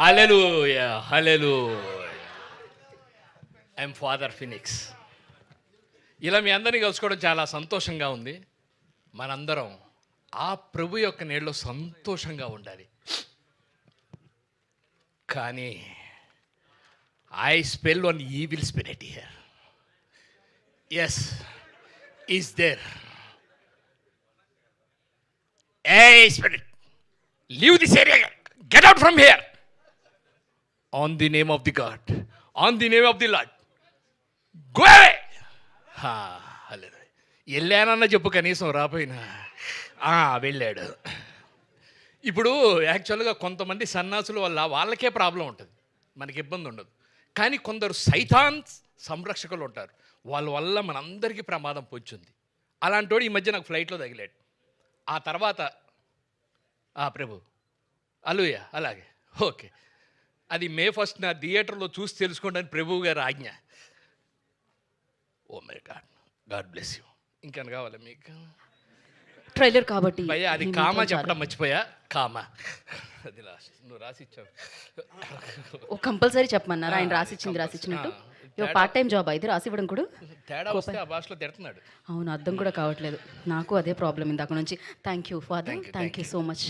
Hallelujah, hallelujah. I'm father Phoenix. ఇలా మీ అందరినీ కలుసుకోవడం చాలా సంతోషంగా ఉంది. మనందరం ఆ ప్రభు యొక్క నీళ్ళలో సంతోషంగా ఉండాలి. కానీ I spell one evil spirit here. Yes, is there. A spirit, leave this area, get out from here. On the name of the God, on the name of the Lord, go away. Hallelujah. వెళ్ళానన్న చెప్పు, కనీసం రాపోయినా వెళ్ళాడు. ఇప్పుడు యాక్చువల్గా కొంతమంది సన్నాసుల వల్ల వాళ్ళకే problem ఉంటుంది, మనకి ఇబ్బంది ఉండదు. కానీ కొందరు సైతాన్ సంరక్షకులు ఉంటారు, వాళ్ళ వల్ల మనందరికీ ప్రమాదం పొంచుంది. అలాంటోడు ఈ మధ్య నాకు ఫ్లైట్లో తగిలాడు. ఆ తర్వాత ప్రభు అలుయ అలాగే ఓకే, అది మే 1 నా థియేటర్లో చూసి తెలుసుకోండి అని ప్రభువు గారు ఆజ్ఞ. Oh my God, God bless you. ఇంకేం కావాలి మీకు? ట్రైలర్ కాబట్టి భయ్యా అది కామా చెప్పడం మర్చిపోయా. కామా అది లాస్ట్ నువ్వు రాసిచ్చావు. ఓ కంపల్సరీ చెప్పమన్నారు ఆయన రాసిచ్చినట్టు. పార్ట్ టైం జాబ్ అయితే రాసివ్వడం కూడా తేడా వస్తే ఆ భాషలో తిడుతున్నాడు. అవును, అర్థం కూడా కావట్లేదు నాకు, అదే ప్రాబ్లం ఇందాక నుంచి. Thank you father, thank you so much.